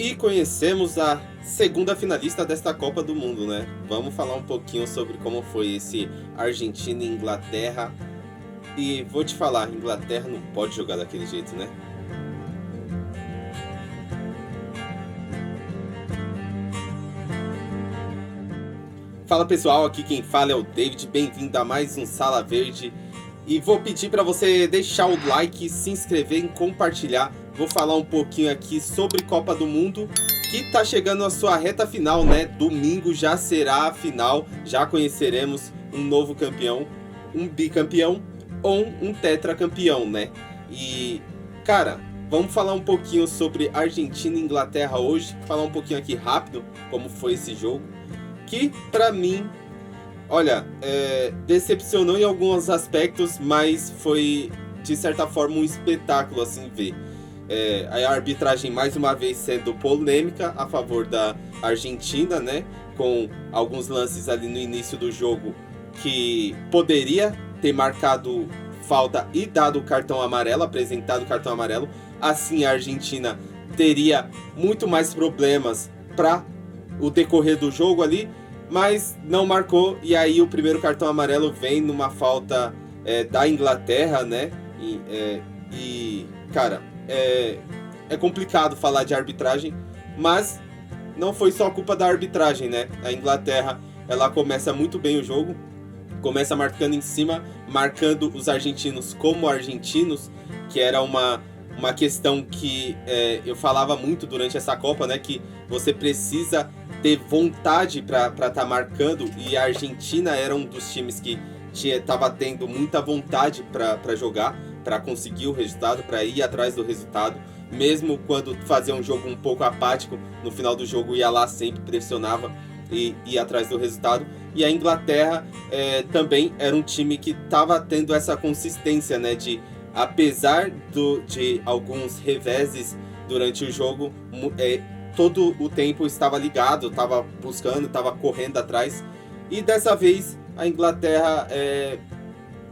E conhecemos a segunda finalista desta Copa do Mundo, né? Vamos falar um pouquinho sobre como foi esse Argentina e Inglaterra. E vou te falar, Inglaterra não pode jogar daquele jeito, né? Fala pessoal, aqui quem fala é o David, bem-vindo a mais um Sala Verde. E vou pedir para você deixar o like, se inscrever e compartilhar. Vou falar um pouquinho aqui sobre Copa do Mundo, que tá chegando a sua reta final, né? Domingo já será a final, já conheceremos um novo campeão, um bicampeão ou um tetracampeão, né? E, cara, vamos falar um pouquinho sobre Argentina e Inglaterra hoje, falar um pouquinho aqui rápido como foi esse jogo, que pra mim, olha, decepcionou em alguns aspectos, mas foi de certa forma um espetáculo assim ver. A arbitragem mais uma vez sendo polêmica a favor da Argentina, né? Com alguns lances ali no início do jogo que poderia ter marcado falta e dado cartão amarelo, apresentado cartão amarelo. Assim a Argentina teria muito mais problemas para o decorrer do jogo ali, mas não marcou. E aí o primeiro cartão amarelo vem numa falta da Inglaterra, né? Cara, é complicado falar de arbitragem, mas não foi só culpa da arbitragem, né? A Inglaterra, ela começa muito bem o jogo, começa marcando em cima, marcando os argentinos como argentinos, que era uma questão que eu falava muito durante essa Copa, né? Que você precisa ter vontade para estar marcando, e a Argentina era um dos times que estava tendo muita vontade para jogar, para conseguir o resultado, para ir atrás do resultado, mesmo quando fazia um jogo um pouco apático, no final do jogo ia lá, sempre pressionava e ia atrás do resultado. E a Inglaterra também era um time que estava tendo essa consistência, né, de apesar de alguns reveses durante o jogo, todo o tempo estava ligado, estava buscando, estava correndo atrás. E dessa vez a Inglaterra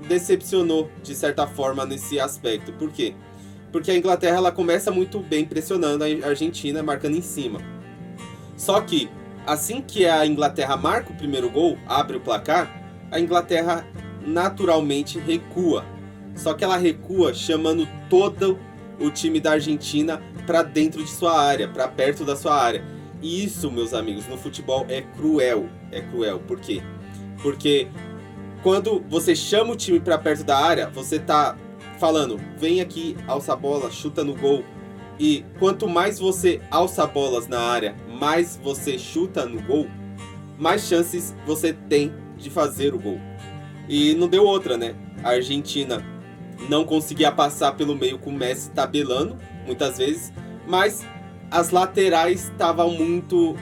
decepcionou de certa forma nesse aspecto. Por quê? Porque a Inglaterra ela começa muito bem pressionando a Argentina, marcando em cima. Só que assim que a Inglaterra marca o primeiro gol, abre o placar, a Inglaterra naturalmente recua. Só que ela recua chamando todo o time da Argentina para dentro de sua área, para perto da sua área. E isso, meus amigos, no futebol é cruel. É cruel. Por quê? Porque quando você chama o time para perto da área, você tá falando, vem aqui, alça a bola, chuta no gol. E quanto mais você alça bolas na área, mais você chuta no gol, mais chances você tem de fazer o gol. E não deu outra, né? A Argentina não conseguia passar pelo meio com o Messi tabelando, muitas vezes, mas as laterais estavam muito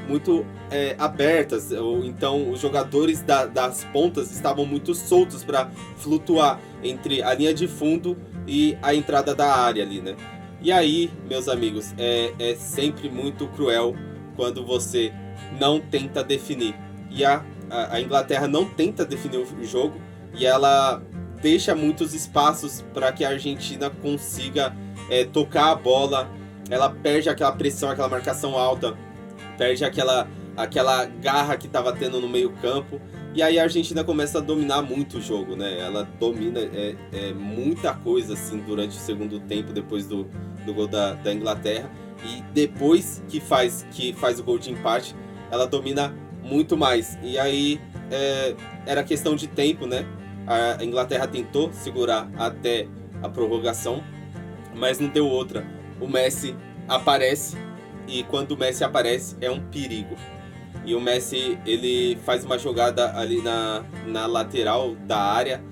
abertas, ou então os jogadores das pontas estavam muito soltos para flutuar entre a linha de fundo e a entrada da área ali, né? E aí, meus amigos, é sempre muito cruel quando você não tenta definir. E a Inglaterra não tenta definir o jogo, e ela deixa muitos espaços para que a Argentina consiga tocar a bola. Ela perde aquela pressão, aquela marcação alta, perde aquela garra que estava tendo no meio campo. E aí a Argentina começa a dominar muito o jogo, né? Ela domina muita coisa assim durante o segundo tempo, depois do gol da Inglaterra. E depois que faz o gol de empate, ela domina muito mais. E aí era questão de tempo, né? A Inglaterra tentou segurar até a prorrogação, mas não deu outra. O Messi aparece, e quando o Messi aparece é um perigo. E o Messi, ele faz uma jogada ali na lateral da área,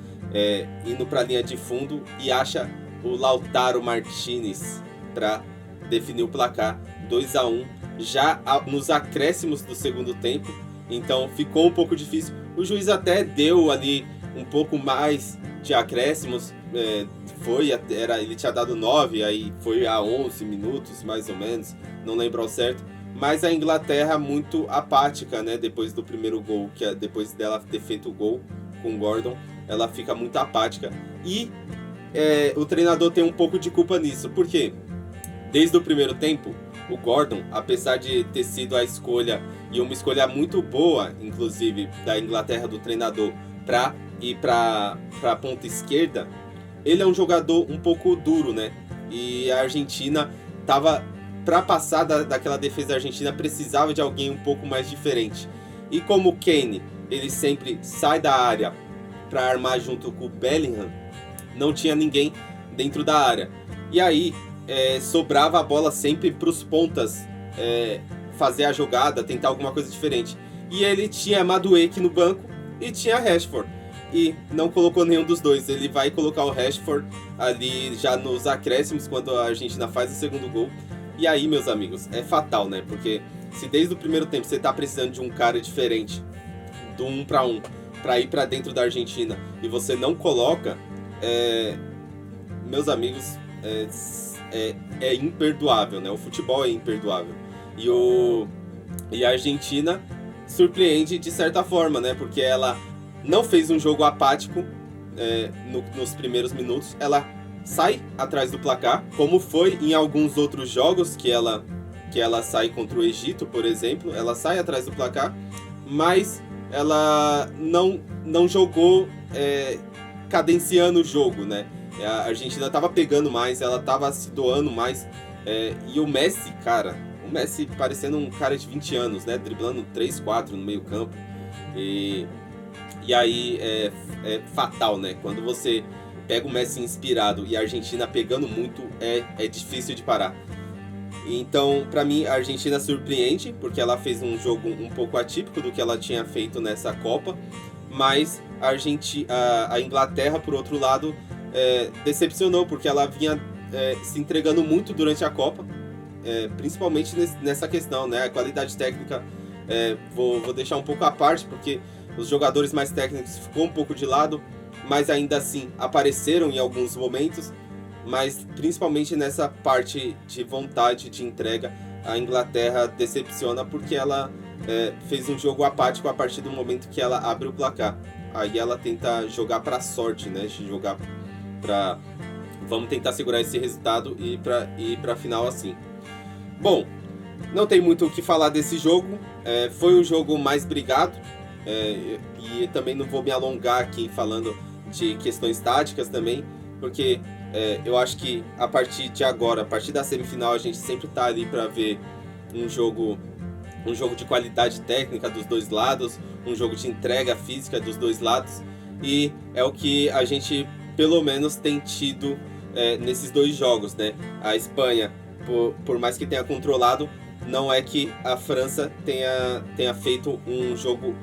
indo para a linha de fundo, e acha o Lautaro Martinez para definir o placar 2-1, já nos acréscimos do segundo tempo. Então ficou um pouco difícil. O juiz até deu ali um pouco mais de acréscimos, ele tinha dado 9, aí foi a 11 minutos mais ou menos, não lembro ao certo. Mas a Inglaterra muito apática, né? Depois do primeiro gol, depois dela ter feito o gol com o Gordon, ela fica muito apática. E o treinador tem um pouco de culpa nisso. Por quê? Desde o primeiro tempo, O Gordon, apesar de ter sido a escolha, e uma escolha muito boa, inclusive, da Inglaterra, do treinador, para ir para a ponta esquerda, ele é um jogador um pouco duro, né? E a Argentina tava, para passar daquela defesa argentina, precisava de alguém um pouco mais diferente. E como o Kane, ele sempre sai da área para armar junto com o Bellingham, não tinha ninguém dentro da área. E aí sobrava a bola sempre para os pontas fazer a jogada, tentar alguma coisa diferente. E ele tinha Madueke no banco e tinha Rashford. E não colocou nenhum dos dois. Ele vai colocar o Rashford ali já nos acréscimos, quando a Argentina faz o segundo gol. E aí, meus amigos, é fatal, né? Porque se desde o primeiro tempo você tá precisando de um cara diferente, do 1 para 1, para ir para dentro da Argentina, e você não coloca, meus amigos, é imperdoável, né? O futebol é imperdoável. E a Argentina surpreende de certa forma, né? Porque ela não fez um jogo apático nos primeiros minutos. Ela sai atrás do placar, como foi em alguns outros jogos que ela sai contra o Egito, por exemplo. Ela sai atrás do placar, mas ela não jogou cadenciando o jogo, né? A Argentina estava pegando mais, ela estava se doando mais. E o Messi, cara, parecendo um cara de 20 anos, né? Driblando 3, 4 no meio campo. E aí é fatal, né? Quando você pega o Messi inspirado e a Argentina pegando muito, é difícil de parar. Então, pra mim, a Argentina surpreende, porque ela fez um jogo um pouco atípico do que ela tinha feito nessa Copa. Mas a Inglaterra, por outro lado, decepcionou, porque ela vinha se entregando muito durante a Copa. Principalmente nessa questão, né? A qualidade técnica, vou deixar um pouco à parte, porque os jogadores mais técnicos ficou um pouco de lado, mas ainda assim apareceram em alguns momentos. Mas principalmente nessa parte de vontade de entrega, a Inglaterra decepciona, porque ela fez um jogo apático a partir do momento que ela abre o placar. Aí ela tenta jogar para sorte, né? Jogar para vamos tentar segurar esse resultado e ir para a final assim. Bom, não tem muito o que falar desse jogo. Foi o jogo mais brigado. E também não vou me alongar aqui falando de questões táticas também, porque eu acho que a partir de agora, a partir da semifinal, a gente sempre tá ali para ver um jogo de qualidade técnica dos dois lados, um jogo de entrega física dos dois lados, e é o que a gente pelo menos tem tido nesses dois jogos, né? A Espanha, por mais que tenha controlado, não é que a França tenha feito um jogo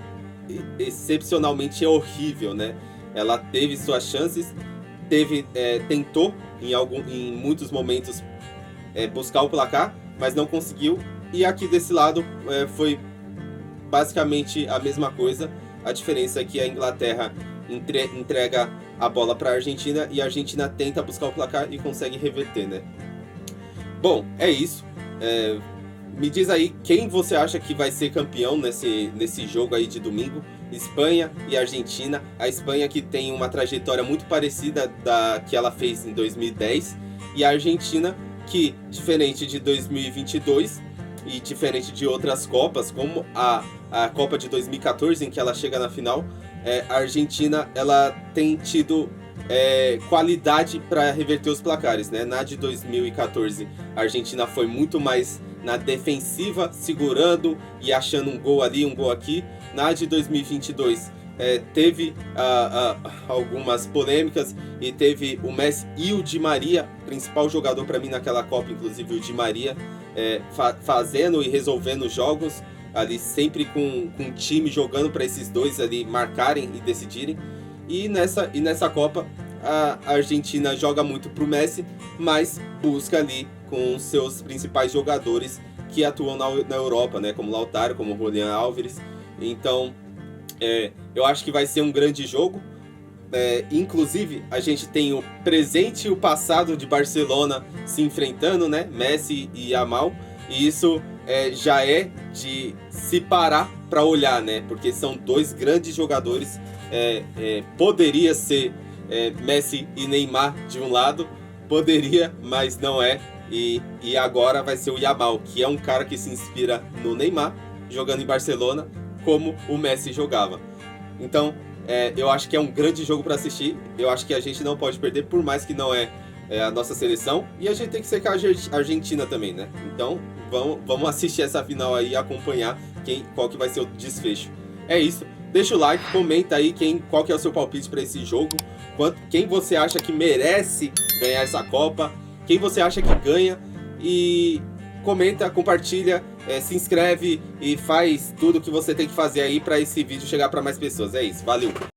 excepcionalmente horrível, né? Ela teve suas chances, tentou em muitos momentos buscar o placar, mas não conseguiu. E aqui desse lado foi basicamente a mesma coisa. A diferença é que a Inglaterra entrega a bola para a Argentina, e a Argentina tenta buscar o placar e consegue reverter, né? Bom, é isso. Me diz aí quem você acha que vai ser campeão nesse jogo aí de domingo. Espanha e Argentina. A Espanha, que tem uma trajetória muito parecida da que ela fez em 2010. E a Argentina, que, diferente de 2022 e diferente de outras Copas, como a Copa de 2014, em que ela chega na final, a Argentina ela tem tido qualidade para reverter os placares, né? Na de 2014, a Argentina foi muito mais na defensiva, segurando e achando um gol ali, um gol aqui. Na de 2022, teve algumas polêmicas, e teve o Messi e o Di Maria, principal jogador para mim naquela Copa, inclusive o Di Maria, fazendo e resolvendo jogos ali, sempre com um time jogando para esses dois ali marcarem e decidirem. E nessa Copa, a Argentina joga muito pro Messi, mas busca ali com seus principais jogadores que atuam na Europa, né? Como Lautaro, como Julián Álvares. Então, eu acho que vai ser um grande jogo. Inclusive, a gente tem o presente e o passado de Barcelona se enfrentando, né? Messi e Yamal. E isso já é de se parar para olhar, né? Porque são dois grandes jogadores. Poderia ser Messi e Neymar de um lado, poderia, mas não é. E agora vai ser o Yamal, que é um cara que se inspira no Neymar, jogando em Barcelona, como o Messi jogava. Então, eu acho que é um grande jogo para assistir. Eu acho que a gente não pode perder, por mais que não é a nossa seleção. E a gente tem que ser com a Argentina também, né? Então, vamos assistir essa final aí e acompanhar qual que vai ser o desfecho. É isso. Deixa o like, comenta aí qual que é o seu palpite para esse jogo. Quem você acha que merece ganhar essa Copa. Quem você acha que ganha. E comenta, compartilha, se inscreve e faz tudo o que você tem que fazer aí para esse vídeo chegar para mais pessoas. É isso. Valeu!